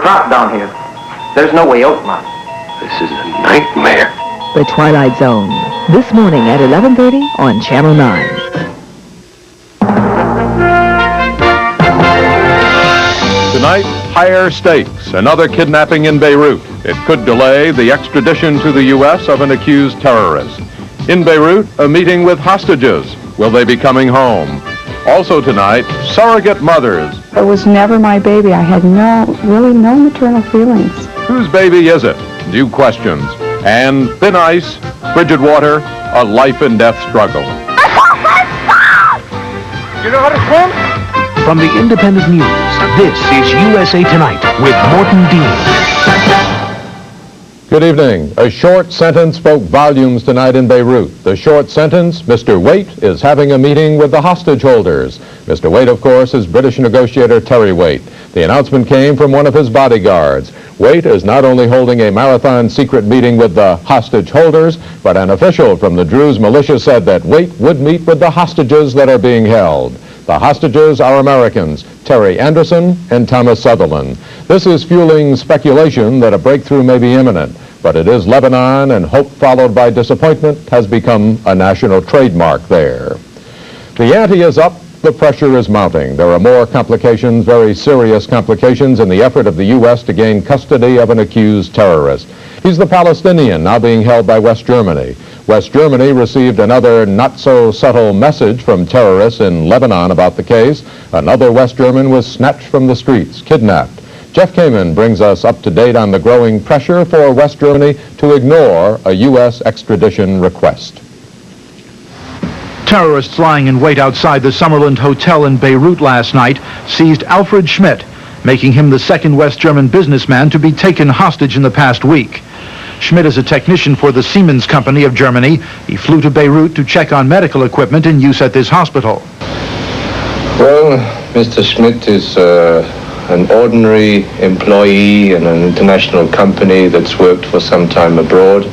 trapped down here. There's no way out, man. This is a nightmare. The Twilight Zone, this morning at 11:30 on Channel 9. Tonight, higher stakes. Another kidnapping in Beirut. It could delay the extradition to the U.S. of an accused terrorist. In Beirut, a meeting with hostages. Will they be coming home? Also tonight, surrogate mothers. It was never my baby. I had really no maternal feelings. Whose baby is it? New questions. And thin ice, frigid water, a life and death struggle. You know how to swim? From the Independent News, this is USA Tonight with Morton Dean. Good evening. A short sentence spoke volumes tonight in Beirut. The short sentence, Mr. Waite is having a meeting with the hostage holders. Mr. Waite, of course, is British negotiator Terry Waite. The announcement came from one of his bodyguards. Waite is not only holding a marathon secret meeting with the hostage holders, but an official from the Druze militia said that Waite would meet with the hostages that are being held. The hostages are Americans, Terry Anderson and Thomas Sutherland. This is fueling speculation that a breakthrough may be imminent, but it is Lebanon, and hope followed by disappointment has become a national trademark there. The ante is up, the pressure is mounting. There are more complications, very serious complications, in the effort of the U.S. to gain custody of an accused terrorist. He's the Palestinian now being held by West Germany. West Germany received another not-so-subtle message from terrorists in Lebanon about the case. Another West German was snatched from the streets, kidnapped. Jeff Kamen brings us up to date on the growing pressure for West Germany to ignore a U.S. extradition request. Terrorists lying in wait outside the Summerland Hotel in Beirut last night seized Alfred Schmidt, making him the second West German businessman to be taken hostage in the past week. Schmidt is a technician for the Siemens Company of Germany. He flew to Beirut to check on medical equipment in use at this hospital. Well, Mr. Schmidt is an ordinary employee in an international company that's worked for some time abroad.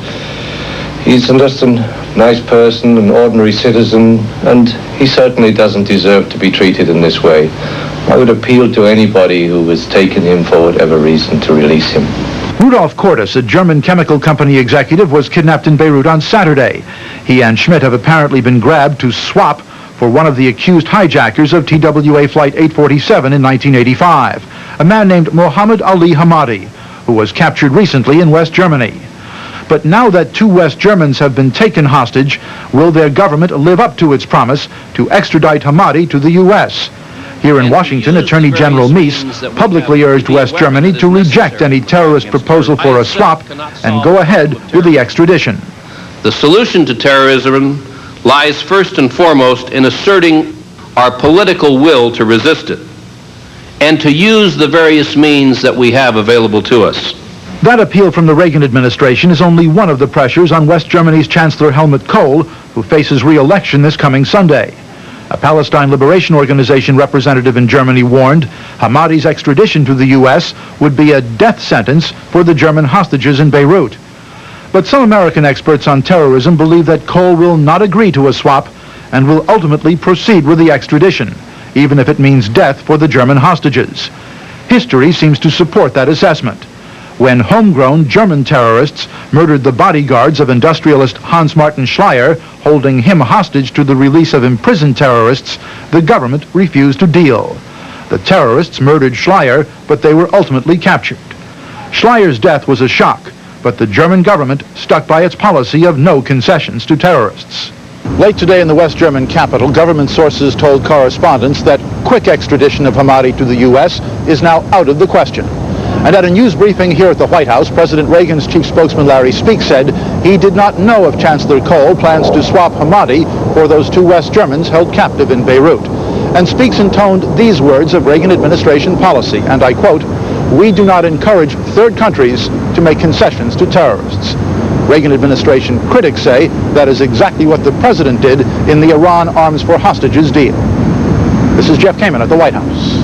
He's just a nice person, an ordinary citizen, and he certainly doesn't deserve to be treated in this way. I would appeal to anybody who has taken him for whatever reason to release him. Rudolf Cordes, a German chemical company executive, was kidnapped in Beirut on Saturday. He and Schmidt have apparently been grabbed to swap for one of the accused hijackers of TWA Flight 847 in 1985, a man named Mohammed Ali Hamadi, who was captured recently in West Germany. But now that two West Germans have been taken hostage, will their government live up to its promise to extradite Hamadi to the U.S.? Here in Washington, Attorney General Meese publicly urged West Germany to reject any terrorist proposal for a swap and go ahead with the extradition. The solution to terrorism lies first and foremost in asserting our political will to resist it and to use the various means that we have available to us. That appeal from the Reagan administration is only one of the pressures on West Germany's Chancellor Helmut Kohl, who faces re-election this coming Sunday. A Palestine Liberation Organization representative in Germany warned Hamadi's extradition to the U.S. would be a death sentence for the German hostages in Beirut. But some American experts on terrorism believe that Kohl will not agree to a swap and will ultimately proceed with the extradition, even if it means death for the German hostages. History seems to support that assessment. When homegrown German terrorists murdered the bodyguards of industrialist Hans Martin Schleyer, holding him hostage to the release of imprisoned terrorists, the government refused to deal. The terrorists murdered Schleyer, but they were ultimately captured. Schleyer's death was a shock, but the German government stuck by its policy of no concessions to terrorists. Late today in the West German capital, government sources told correspondents that quick extradition of Hamadi to the U.S. is now out of the question. And at a news briefing here at the White House, President Reagan's chief spokesman Larry Speake said he did not know if Chancellor Kohl plans to swap Hamadi for those two West Germans held captive in Beirut. And Speake intoned these words of Reagan administration policy, and I quote, "We do not encourage third countries to make concessions to terrorists." Reagan administration critics say that is exactly what the president did in the Iran Arms for Hostages deal. This is Jeff Kamen at the White House.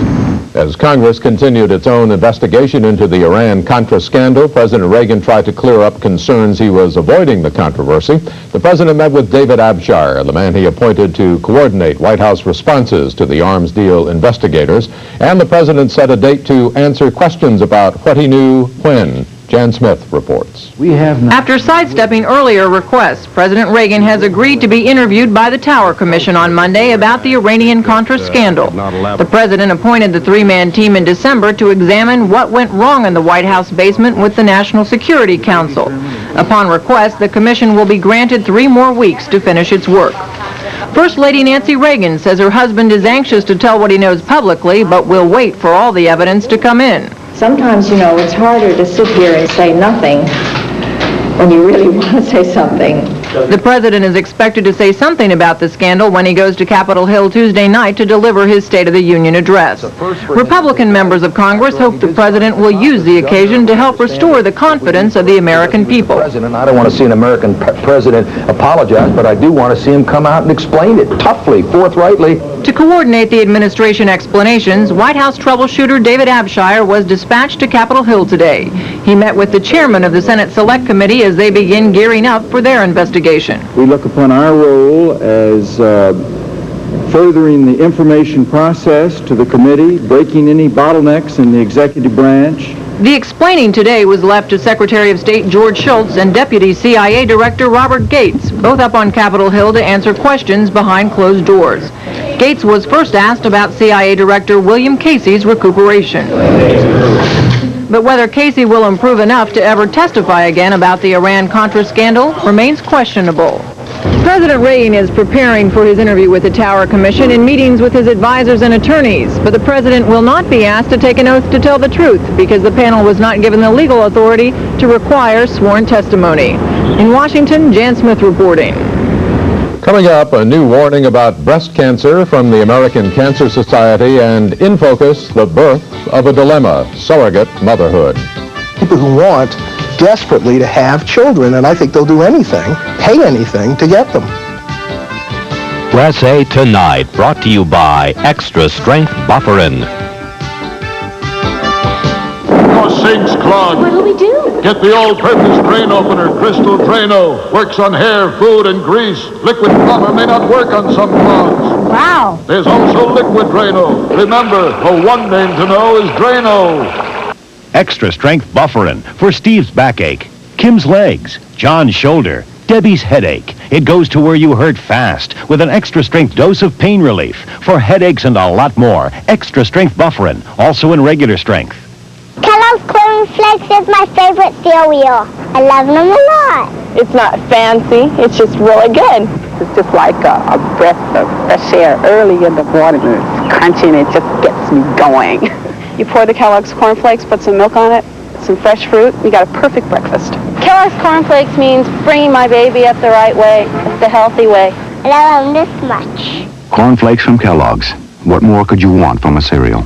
As Congress continued its own investigation into the Iran-Contra scandal, President Reagan tried to clear up concerns he was avoiding the controversy. The president met with David Abshire, the man he appointed to coordinate White House responses to the arms deal investigators, and the president set a date to answer questions about what he knew when. Jan Smith reports. After sidestepping earlier requests, President Reagan has agreed to be interviewed by the Tower Commission on Monday about the Iranian-Contra scandal. The president appointed the three-man team in December to examine what went wrong in the White House basement with the National Security Council. Upon request, the commission will be granted 3 more weeks to finish its work. First Lady Nancy Reagan says her husband is anxious to tell what he knows publicly, but will wait for all the evidence to come in. Sometimes, it's harder to sit here and say nothing when you really want to say something. The president is expected to say something about the scandal when he goes to Capitol Hill Tuesday night to deliver his State of the Union address. Republican members of Congress hope the president will use the occasion to help restore the confidence of the American people. I don't want to see an American president apologize, but I do want to see him come out and explain it toughly, forthrightly. To coordinate the administration explanations, White House troubleshooter David Abshire was dispatched to Capitol Hill today. He met with the chairman of the Senate Select Committee as they begin gearing up for their investigation. We look upon our role as furthering the information process to the committee, breaking any bottlenecks in the executive branch. The explaining today was left to Secretary of State George Shultz and Deputy CIA Director Robert Gates, both up on Capitol Hill to answer questions behind closed doors. Gates was first asked about CIA Director William Casey's recuperation. But whether Casey will improve enough to ever testify again about the Iran-Contra scandal remains questionable. President Reagan is preparing for his interview with the Tower Commission in meetings with his advisors and attorneys, but the president will not be asked to take an oath to tell the truth because the panel was not given the legal authority to require sworn testimony. In Washington, Jan Smith reporting. Coming up, a new warning about breast cancer from the American Cancer Society, and in focus, the birth of a dilemma, surrogate motherhood. People who want desperately to have children, and I think they'll do anything, pay anything to get them. Press A Tonight, brought to you by Extra Strength Bufferin. Your sinks clogged. What'll we do? Get the all-purpose drain opener, Crystal Drano. Works on hair, food, and grease. Liquid plumber may not work on some clogs. Wow. There's also Liquid Drano. Remember, the one name to know is Drano. Extra Strength Bufferin for Steve's backache, Kim's legs, John's shoulder, Debbie's headache. It goes to where you hurt fast with an extra strength dose of pain relief for headaches and a lot more. Extra Strength Bufferin, also in regular strength. Kellogg's Corn Flakes is my favorite cereal. I love them a lot. It's not fancy, it's just really good. It's just like a breath of fresh air early in the morning. It's crunchy and it just gets me going. You pour the Kellogg's Corn Flakes, put some milk on it, some fresh fruit, you got a perfect breakfast. Kellogg's Corn Flakes means bringing my baby up the right way, the healthy way. I love them this much. Corn Flakes from Kellogg's. What more could you want from a cereal?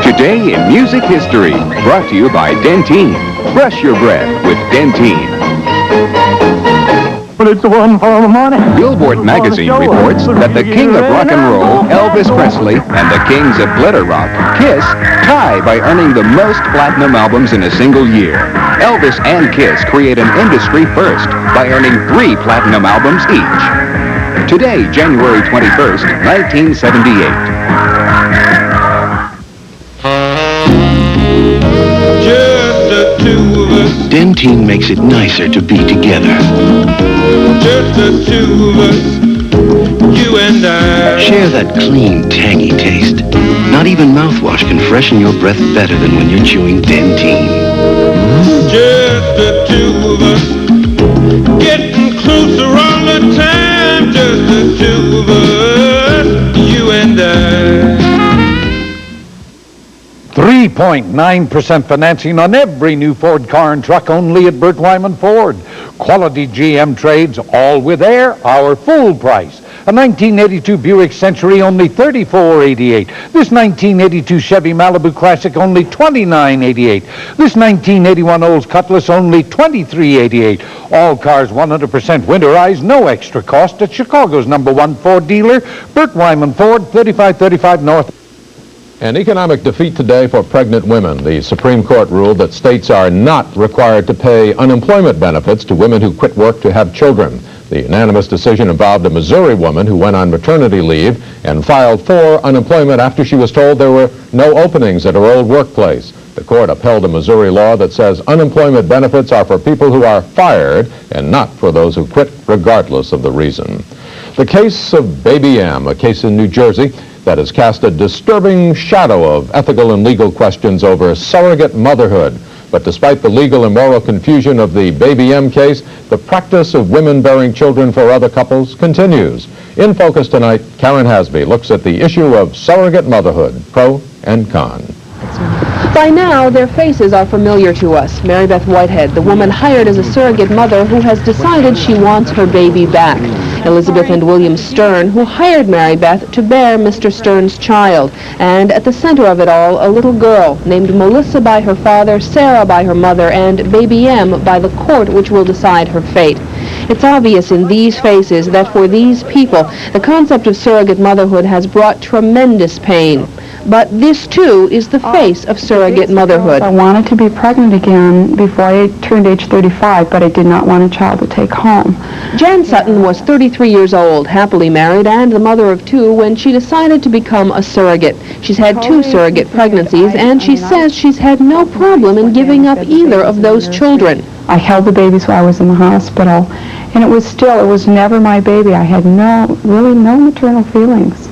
Today in music history, brought to you by Dentine. Brush your breath with Dentine. But it's the one for the money. Billboard magazine reports that the king of rock and roll, Elvis Presley, and the kings of glitter rock, Kiss, tie by earning the most platinum albums in a single year. Elvis and Kiss create an industry first by earning 3 platinum albums each. Today, January 21st, 1978. Dentine makes it nicer to be together. Just the two of us, you and I. Share that clean, tangy taste. Not even mouthwash can freshen your breath better than when you're chewing Dentine. Just the two of us, getting closer all the time. Just the two of us, you and I. 3.9% financing on every new Ford car and truck only at Burt Wyman Ford. Quality GM trades, all with air, our full price. A 1982 Buick Century, only $34.88. This 1982 Chevy Malibu Classic, only $29.88. This 1981 Olds Cutlass, only $23.88. All cars 100% winterized, no extra cost at Chicago's #1 Ford dealer, Burt Wyman Ford, 3535 North. An economic defeat today for pregnant women. The Supreme Court ruled that states are not required to pay unemployment benefits to women who quit work to have children. The unanimous decision involved a Missouri woman who went on maternity leave and filed for unemployment after she was told there were no openings at her old workplace. The court upheld a Missouri law that says unemployment benefits are for people who are fired and not for those who quit regardless of the reason. The case of Baby M, a case in New Jersey that has cast a disturbing shadow of ethical and legal questions over surrogate motherhood. But despite the legal and moral confusion of the Baby M case, the practice of women bearing children for other couples continues. In Focus tonight, Karen Hasby looks at the issue of surrogate motherhood, pro and con. By now, their faces are familiar to us. Mary Beth Whitehead, the woman hired as a surrogate mother who has decided she wants her baby back. Elizabeth and William Stern, who hired Mary Beth to bear Mr. Stern's child. And at the center of it all, a little girl named Melissa by her father, Sarah by her mother, and Baby M by the court which will decide her fate. It's obvious in these faces that for these people, the concept of surrogate motherhood has brought tremendous pain. But this, too, is the face of surrogate motherhood. I wanted to be pregnant again before I turned age 35, but I did not want a child to take home. Jan Sutton was 33 years old, happily married, and the mother of two when she decided to become a surrogate. She's had 2 surrogate pregnancies, and she says she's had no problem in giving up either of those children. I held the babies while I was in the hospital, and it was never my baby. I had really no maternal feelings.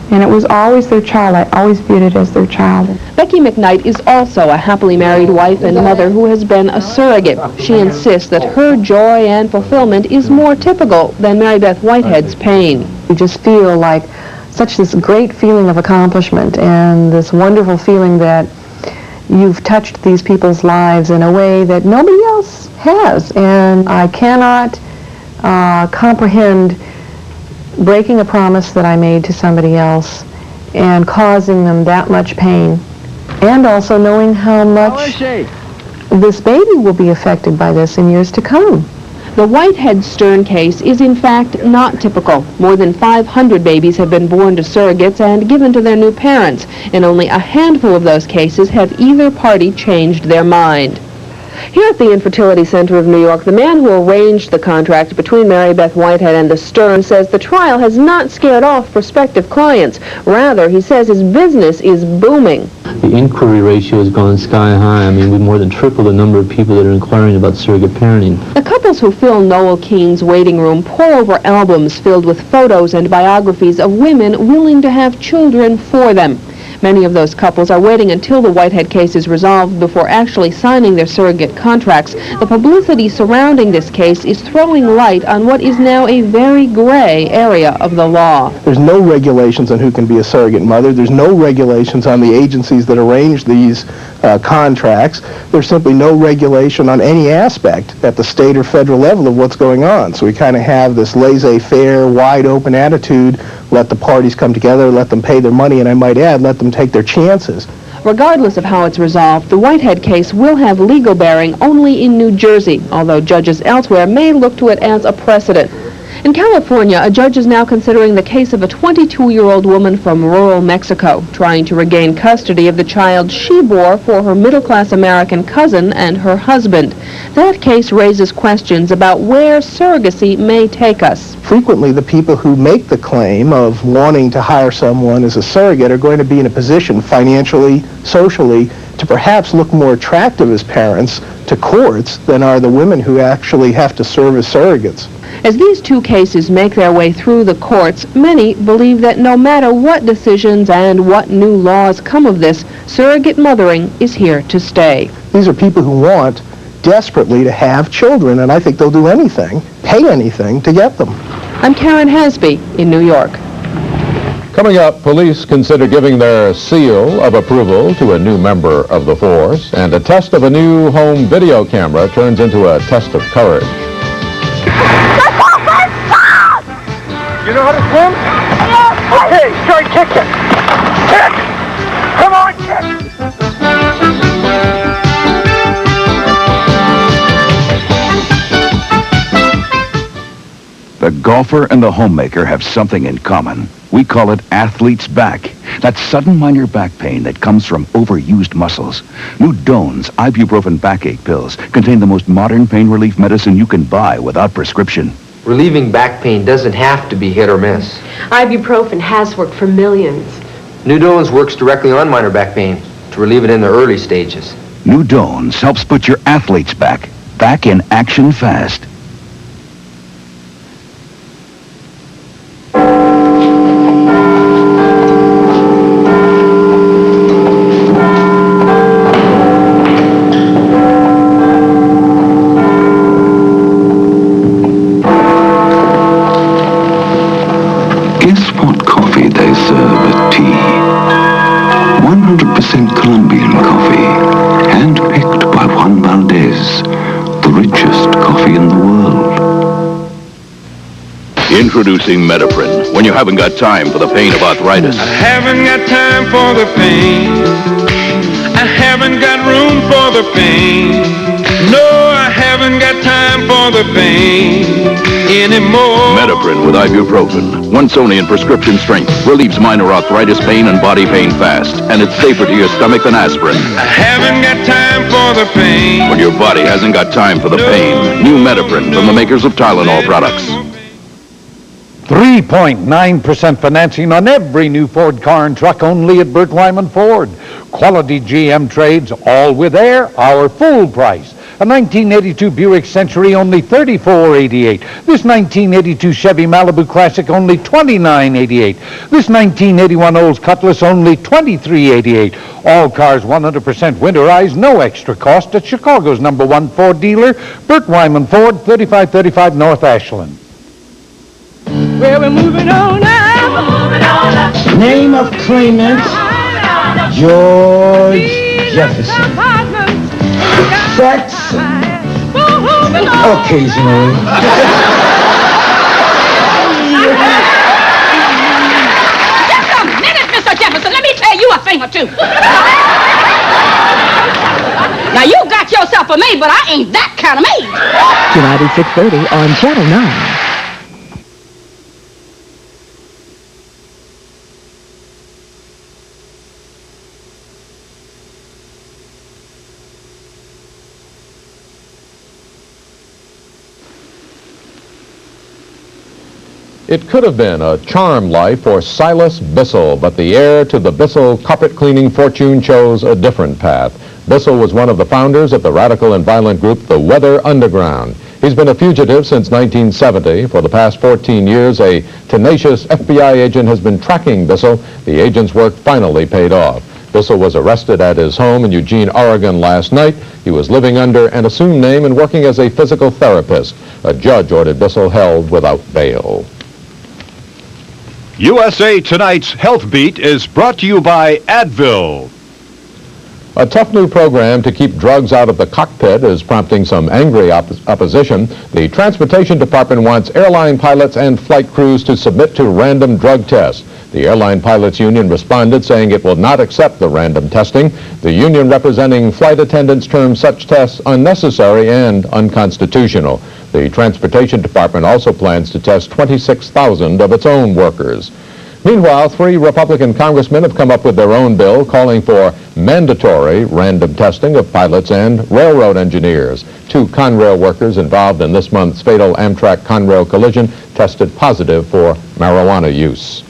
And it was always their child. I always viewed it as their child. Becky McKnight is also a happily married wife and mother who has been a surrogate. She insists that her joy and fulfillment is more typical than Mary Beth Whitehead's pain. You just feel like such this great feeling of accomplishment and this wonderful feeling that you've touched these people's lives in a way that nobody else has. And I cannot comprehend breaking a promise that I made to somebody else and causing them that much pain, and also knowing how much this baby will be affected by this in years to come. The Whitehead-Stern case is in fact not typical. More than 500 babies have been born to surrogates and given to their new parents. In only a handful of those cases have either party changed their mind. Here at the Infertility Center of New York, the man who arranged the contract between Mary Beth Whitehead and the Stern says the trial has not scared off prospective clients. Rather, he says his business is booming. The inquiry ratio has gone sky high. I mean, we've more than tripled the number of people that are inquiring about surrogate parenting. The couples who fill Noel Keene's waiting room pore over albums filled with photos and biographies of women willing to have children for them. Many of those couples are waiting until the Whitehead case is resolved before actually signing their surrogate contracts. The publicity surrounding this case is throwing light on what is now a very gray area of the law. There's no regulations on who can be a surrogate mother. There's no regulations on the agencies that arrange these contracts. There's simply no regulation on any aspect at the state or federal level of what's going on. So we kind of have this laissez-faire, wide-open attitude. Let the parties come together, let them pay their money, and I might add, let them take their chances. Regardless of how it's resolved, the Whitehead case will have legal bearing only in New Jersey, although judges elsewhere may look to it as a precedent. In California, a judge is now considering the case of a 22-year-old woman from rural Mexico trying to regain custody of the child she bore for her middle-class American cousin and her husband. That case raises questions about where surrogacy may take us. Frequently, the people who make the claim of wanting to hire someone as a surrogate are going to be in a position financially, socially, to perhaps look more attractive as parents to courts than are the women who actually have to serve as surrogates. As these two cases make their way through the courts, many believe that no matter what decisions and what new laws come of this, surrogate mothering is here to stay. These are people who want desperately to have children, and I think they'll do anything, pay anything to get them. I'm Karen Hasby in New York. Coming up, police consider giving their seal of approval to a new member of the force, and a test of a new home video camera turns into a test of courage. You know how to swim? Yeah. Okay, try kicking. Kick! Come on, kick! The golfer and the homemaker have something in common. We call it athlete's back. That sudden minor back pain that comes from overused muscles. New Doan's ibuprofen backache pills contain the most modern pain relief medicine you can buy without prescription. Relieving back pain doesn't have to be hit or miss. Ibuprofen has worked for millions. New Doan's works directly on minor back pain to relieve it in the early stages. New Doan's helps put your athlete's back in action fast. They serve at tea. 100% Colombian coffee, hand-picked by Juan Valdez, the richest coffee in the world. Introducing Metaprin, when you haven't got time for the pain of arthritis. I haven't got time for the pain. I haven't got room for the pain. No, I haven't got time for the pain anymore. Metaprin with ibuprofen, once only in prescription strength, relieves minor arthritis pain and body pain fast, and it's safer to your stomach than aspirin. I haven't got time for the pain. When your body hasn't got time for the pain, new Metaprin from the makers of Tylenol products. 3.9% financing on every new Ford car and truck only at Burt Wyman Ford. Quality GM trades, all with air, our full price. A 1982 Buick Century, only $34.88. This 1982 Chevy Malibu Classic, only $29.88. This 1981 Olds Cutlass, only $23.88. All cars 100% winterized, no extra cost at Chicago's #1 Ford dealer, Burt Wyman Ford, 3535 North Ashland. Well, we're moving on now. Name of claimant, George Jefferson. Sex, occasionally. Just a minute, Mr. Jefferson. Let me tell you a thing or two. Now, you got yourself a maid, but I ain't that kind of maid. Tonight at 6:30 on Channel 9. It could have been a charmed life for Silas Bissell, but the heir to the Bissell carpet cleaning fortune chose a different path. Bissell was one of the founders of the radical and violent group the Weather Underground. He's been a fugitive since 1970. For the past 14 years, a tenacious FBI agent has been tracking Bissell. The agent's work finally paid off. Bissell was arrested at his home in Eugene, Oregon last night. He was living under an assumed name and working as a physical therapist. A judge ordered Bissell held without bail. USA Tonight's Health Beat is brought to you by Advil. A tough new program to keep drugs out of the cockpit is prompting some angry opposition. The Transportation Department wants airline pilots and flight crews to submit to random drug tests. The Airline Pilots Union responded, saying it will not accept the random testing. The union representing flight attendants termed such tests unnecessary and unconstitutional. The Transportation Department also plans to test 26,000 of its own workers. Meanwhile, 3 Republican congressmen have come up with their own bill calling for mandatory random testing of pilots and railroad engineers. 2 Conrail workers involved in this month's fatal Amtrak Conrail collision tested positive for marijuana use.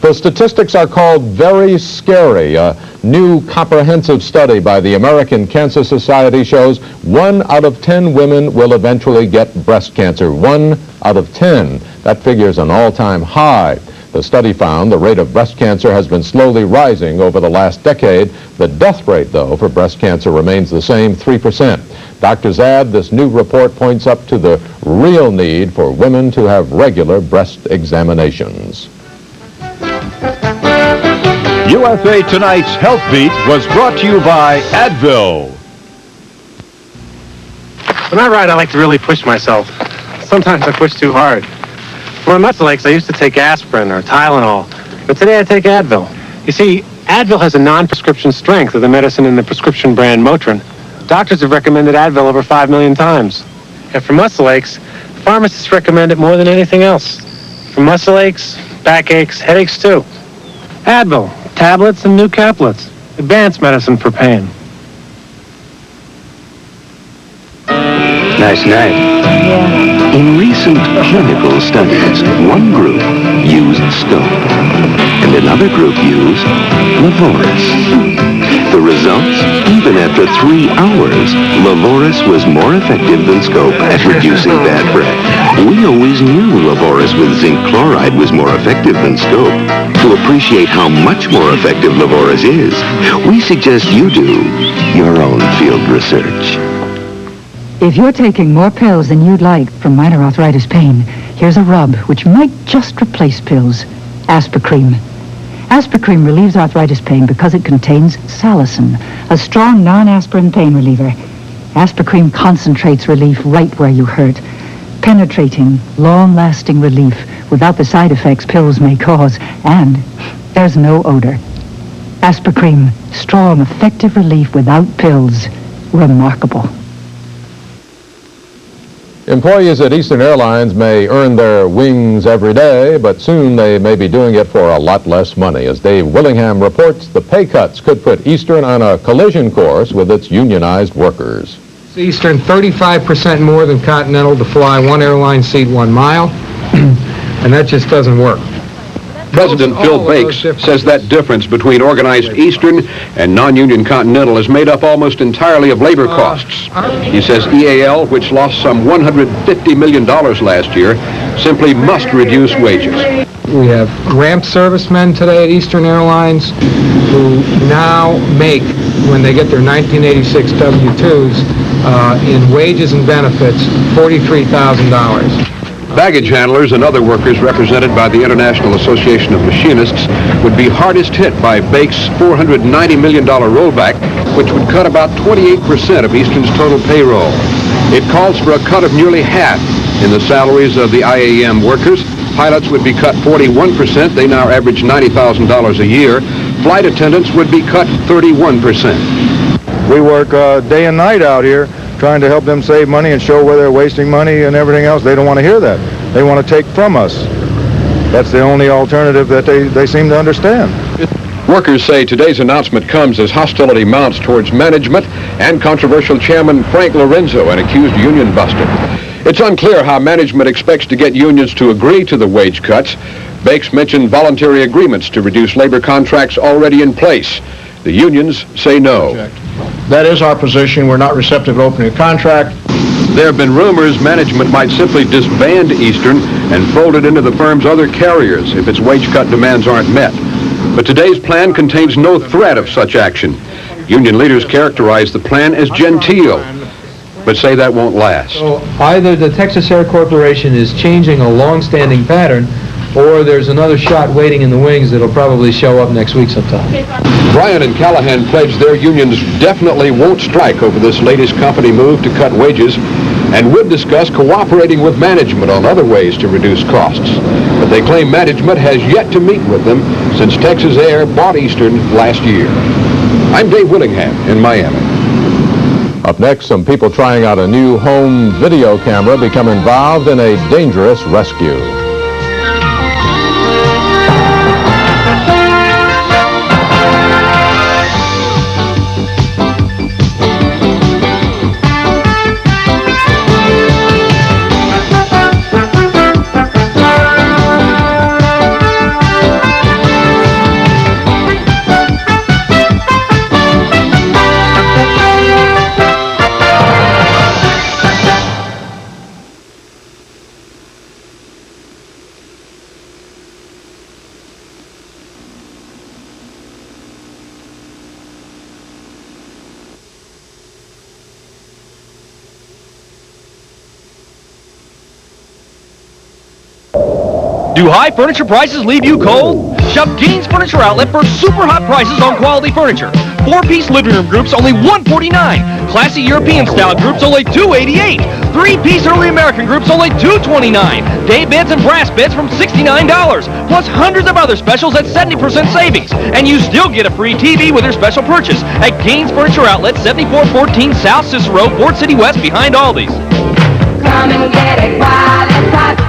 The statistics are called very scary. A new comprehensive study by the American Cancer Society shows 1 out of 10 women will eventually get breast cancer. 1 out of 10. That figure is an all-time high. The study found the rate of breast cancer has been slowly rising over the last decade. The death rate, though, for breast cancer remains the same, 3%. Doctors add this new report points up to the real need for women to have regular breast examinations. USA Tonight's Health Beat was brought to you by Advil. When I ride, I like to really push myself. Sometimes I push too hard. For my muscle aches, I used to take aspirin or Tylenol, but today I take Advil. You see, Advil has a non-prescription strength of the medicine in the prescription brand Morton. Doctors have recommended Advil over 5 million times. And for muscle aches, pharmacists recommend it more than anything else. For muscle aches, backaches, headaches too. Advil, tablets and new caplets. Advanced medicine for pain. Nice night. In recent clinical studies, one group used scope, and another group used Lavoris. The results? Even after 3 hours, Lavoris was more effective than scope at reducing bad breath. We always knew Lavoris with zinc chloride was more effective than scope. To appreciate how much more effective Lavoris is, we suggest you do your own field research. If you're taking more pills than you'd like for minor arthritis pain, here's a rub which might just replace pills. Aspercreme. Aspercreme relieves arthritis pain because it contains salicin, a strong non-aspirin pain reliever. Aspercreme concentrates relief right where you hurt, penetrating, long-lasting relief without the side effects pills may cause, and there's no odor. Aspercreme, strong, effective relief without pills. Remarkable. Employees at Eastern Airlines may earn their wings every day, but soon they may be doing it for a lot less money. As Dave Willingham reports, the pay cuts could put Eastern on a collision course with its unionized workers. Eastern 35% more than Continental to fly one airline seat 1 mile, and that just doesn't work. President Phil Bakes says that difference between organized Eastern and non-union Continental is made up almost entirely of labor costs. He says EAL, which lost some $150 million last year, simply must reduce wages. We have ramp servicemen today at Eastern Airlines who now make, when they get their 1986 W-2s, in wages and benefits, $43,000. Baggage handlers and other workers represented by the International Association of Machinists would be hardest hit by Bake's $490 million rollback, which would cut about 28% of Eastern's total payroll. It calls for a cut of nearly half in the salaries of the IAM workers. Pilots would be cut 41%. They now average $90,000 a year. Flight attendants would be cut 31%. We work day and night out here trying to help them save money and show where they're wasting money and everything else. They don't want to hear that. They want to take from us. That's the only alternative that they seem to understand. Workers say today's announcement comes as hostility mounts towards management and controversial chairman Frank Lorenzo, an accused union buster. It's unclear how management expects to get unions to agree to the wage cuts. Bakes mentioned voluntary agreements to reduce labor contracts already in place. The unions say no. That is our position. We're not receptive to opening a contract. There have been rumors management might simply disband Eastern and fold it into the firm's other carriers if its wage cut demands aren't met. But today's plan contains no threat of such action. Union leaders characterize the plan as genteel, but say that won't last. So either the Texas Air Corporation is changing a long-standing pattern, or there's another shot waiting in the wings that'll probably show up next week sometime. Bryan and Callahan pledged their unions definitely won't strike over this latest company move to cut wages and would discuss cooperating with management on other ways to reduce costs. But they claim management has yet to meet with them since Texas Air bought Eastern last year. I'm Dave Willingham in Miami. Up next, some people trying out a new home video camera become involved in a dangerous rescue. Do high furniture prices leave you cold? Shop Gaines Furniture Outlet for super hot prices on quality furniture. 4-piece living room groups only $149. Classy European style groups only $288. 3-piece early American groups only $229. Day beds and brass beds from $69. Plus hundreds of other specials at 70% savings. And you still get a free TV with your special purchase at Gaines Furniture Outlet, 7414 South Cicero, Fort City West, behind Aldi's. Come and get it while it's hot.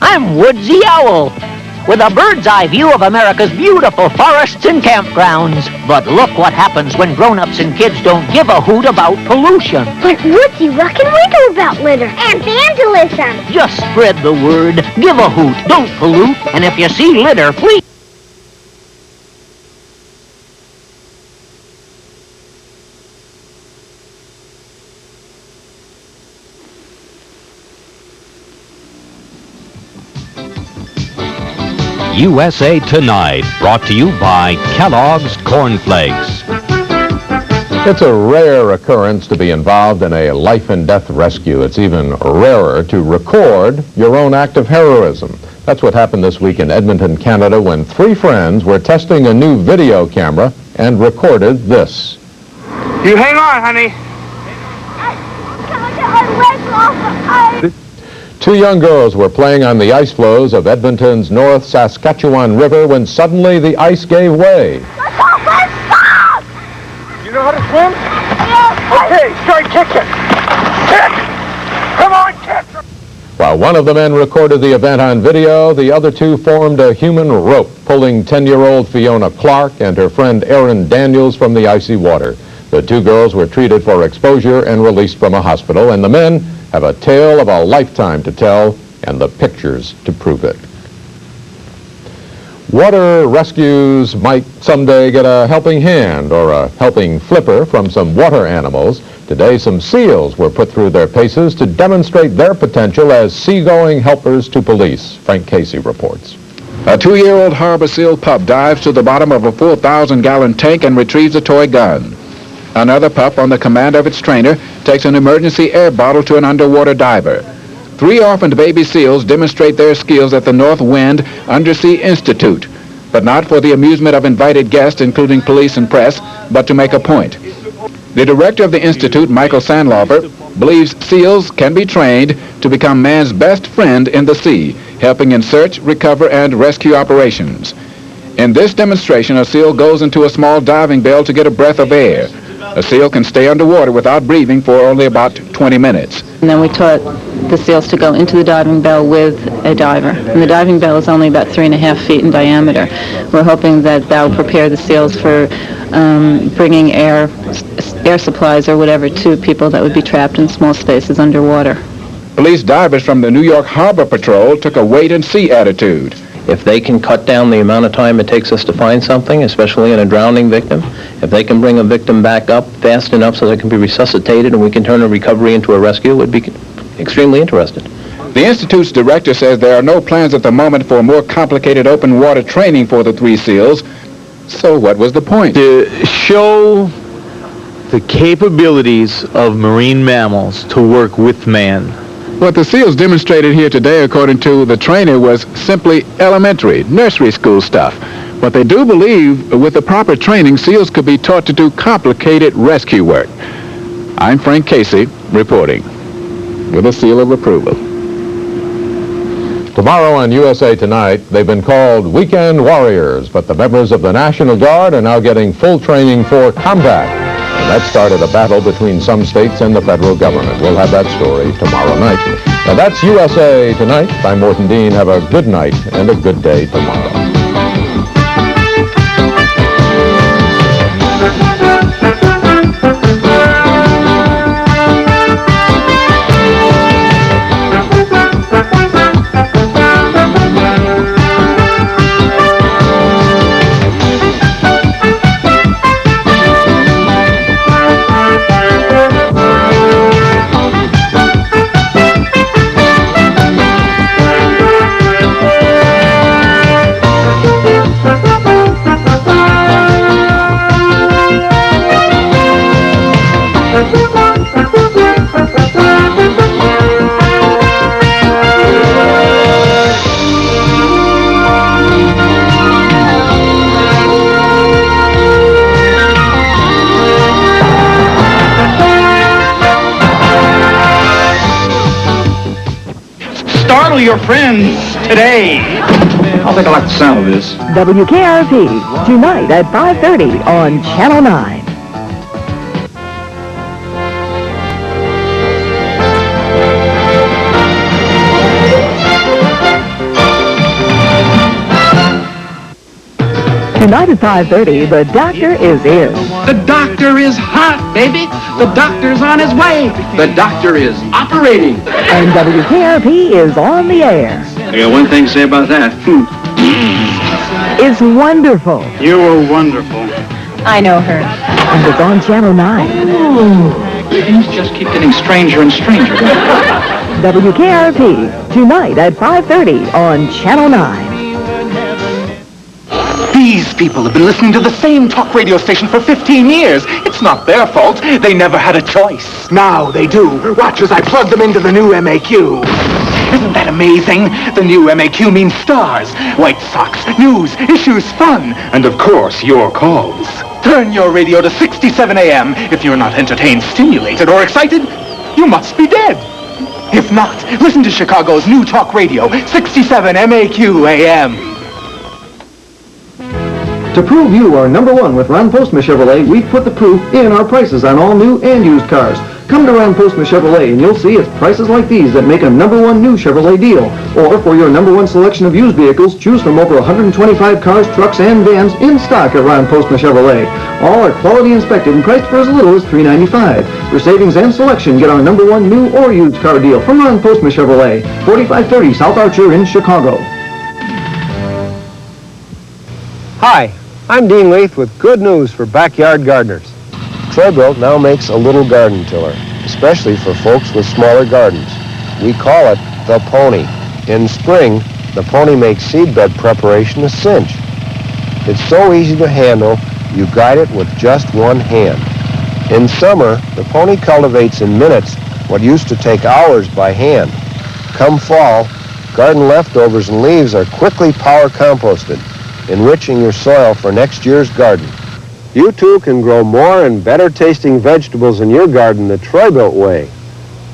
I'm Woodsy Owl, with a bird's eye view of America's beautiful forests and campgrounds. But look what happens when grown-ups and kids don't give a hoot about pollution. But Woodsy, what can we do about litter and vandalism? Just spread the word. Give a hoot. Don't pollute. And if you see litter, please. USA Tonight, brought to you by Kellogg's Corn Flakes. It's a rare occurrence to be involved in a life and death rescue. It's even rarer to record your own act of heroism. That's what happened this week in Edmonton, Canada, when 3 friends were testing a new video camera and recorded this. You hang on, honey. 2 young girls were playing on the ice floes of Edmonton's North Saskatchewan River when suddenly the ice gave way. You know how to swim? Yeah. Okay, start kicking. Kick! Come on, kick! While one of the men recorded the event on video, the other 2 formed a human rope, pulling 10-year-old Fiona Clark and her friend Erin Daniels from the icy water. The 2 girls were treated for exposure and released from a hospital, and the men have a tale of a lifetime to tell and the pictures to prove it. Water rescues might someday get a helping hand or a helping flipper from some water animals. Today, some seals were put through their paces to demonstrate their potential as seagoing helpers to police. Frank Casey reports. A 2-year-old harbor seal pup dives to the bottom of a 4,000-gallon tank and retrieves a toy gun. Another pup, on the command of its trainer, takes an emergency air bottle to an underwater diver. 3 orphaned baby seals demonstrate their skills at the North Wind Undersea Institute, but not for the amusement of invited guests, including police and press, but to make a point. The director of the institute, Michael Sandlover, believes seals can be trained to become man's best friend in the sea, helping in search, recover, and rescue operations. In this demonstration, a seal goes into a small diving bell to get a breath of air. A seal can stay underwater without breathing for only about 20 minutes. And then we taught the seals to go into the diving bell with a diver. And the diving bell is only about 3.5 feet in diameter. We're hoping that will prepare the seals for bringing air supplies or whatever to people that would be trapped in small spaces underwater. Police divers from the New York Harbor Patrol took a wait-and-see attitude. If they can cut down the amount of time it takes us to find something, especially in a drowning victim, if they can bring a victim back up fast enough so they can be resuscitated and we can turn a recovery into a rescue, it would be extremely interested. The Institute's director says there are no plans at the moment for more complicated open water training for the 3 seals. So what was the point? To show the capabilities of marine mammals to work with man. What the SEALs demonstrated here today, according to the trainer, was simply elementary, nursery school stuff. But they do believe with the proper training, SEALs could be taught to do complicated rescue work. I'm Frank Casey, reporting, with a seal of approval. Tomorrow on USA Tonight, they've been called Weekend Warriors, but the members of the National Guard are now getting full training for combat. And that started a battle between some states and the federal government. We'll have that story tomorrow night. And that's USA Tonight. I'm Morton Dean. Have a good night and a good day tomorrow. startle your friends today. I think I like the sound of this. WKRP, tonight at 5:30 on Channel 9. Tonight at 5:30, the doctor is in. The doctor is hot, baby. The doctor's on his way. The doctor is operating. And WKRP is on the air. I got one thing to say about that. It's wonderful. You were wonderful. I know her. And it's on Channel 9. Things just keep getting stranger and stranger. WKRP, tonight at 5:30 on Channel 9. These people have been listening to the same talk radio station for 15 years. It's not their fault. They never had a choice. Now they do. Watch as I plug them into the new MAQ. Isn't that amazing? The new MAQ means stars, White Sox, news, issues, fun, and of course, your calls. Turn your radio to 67 AM. If you're not entertained, stimulated, or excited, you must be dead. If not, listen to Chicago's new talk radio, 67 MAQ AM. To prove you are number one with Ron Postma Chevrolet, we've put the proof in our prices on all new and used cars. Come to Ron Postma Chevrolet and you'll see it's prices like these that make a number one new Chevrolet deal. Or for your number one selection of used vehicles, choose from over 125 cars, trucks, and vans in stock at Ron Postma Chevrolet. All are quality inspected and priced for as little as $395. For savings and selection, get our number one new or used car deal from Ron Postma Chevrolet, 4530 South Archer in Chicago. Hi, I'm Dean Leith with good news for backyard gardeners. Vanderbilt now makes a little garden tiller, especially for folks with smaller gardens. We call it the Pony. In spring, the Pony makes seedbed preparation a cinch. It's so easy to handle, you guide it with just one hand. In summer, the Pony cultivates in minutes what used to take hours by hand. Come fall, garden leftovers and leaves are quickly power composted, enriching your soil for next year's garden. You too can grow more and better tasting vegetables in your garden the Troy-Bilt way.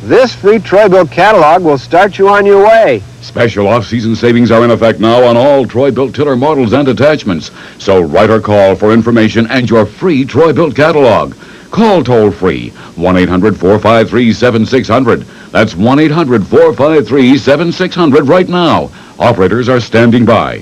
This free Troy-Bilt catalog will start you on your way. Special off-season savings are in effect now on all Troy-Bilt tiller models and attachments. So write or call for information and your free Troy-Bilt catalog. Call toll-free 1-800-453-7600. That's 1-800-453-7600 right now. Operators are standing by.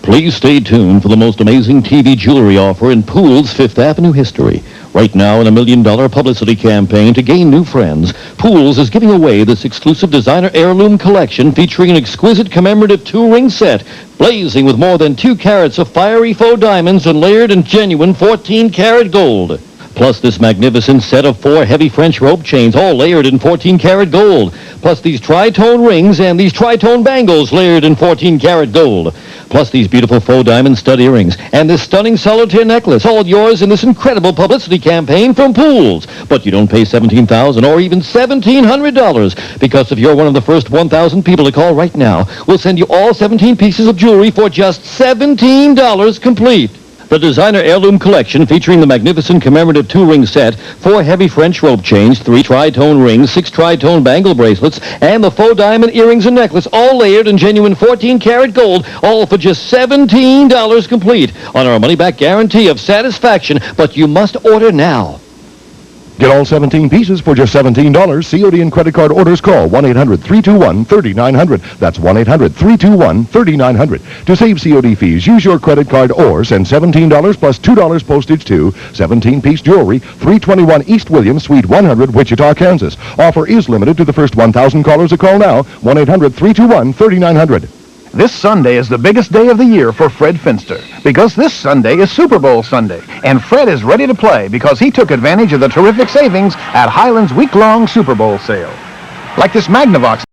Please stay tuned for the most amazing TV jewelry offer in Pools' Fifth Avenue history. Right now, in a $1 million publicity campaign to gain new friends, Pools is giving away this exclusive designer heirloom collection featuring an exquisite commemorative 2-ring set, blazing with more than 2 carats of fiery faux diamonds and layered in genuine 14-karat gold. Plus this magnificent set of 4 heavy French rope chains, all layered in 14-karat gold. Plus these tri-tone rings and these tri-tone bangles layered in 14-karat gold. Plus these beautiful faux diamond stud earrings and this stunning solitaire necklace, all yours in this incredible publicity campaign from Pools. But you don't pay $17,000 or even $1,700 because if you're one of the first 1,000 people to call right now, we'll send you all 17 pieces of jewelry for just $17 complete. The designer heirloom collection featuring the magnificent commemorative 2-ring set, 4 heavy French rope chains, 3 tri-tone rings, 6 tri-tone bangle bracelets, and the faux diamond earrings and necklace, all layered in genuine 14-karat gold, all for just $17 complete on our money-back guarantee of satisfaction, but you must order now. Get all 17 pieces for just $17. COD and credit card orders call 1-800-321-3900. That's 1-800-321-3900. To save COD fees, use your credit card or send $17 plus $2 postage to 17-piece jewelry, 321 East Williams, Suite 100, Wichita, Kansas. Offer is limited to the first 1,000 callers who call now, 1-800-321-3900. This Sunday is the biggest day of the year for Fred Finster, because this Sunday is Super Bowl Sunday, and Fred is ready to play because he took advantage of the terrific savings at Highland's week-long Super Bowl sale. Like this Magnavox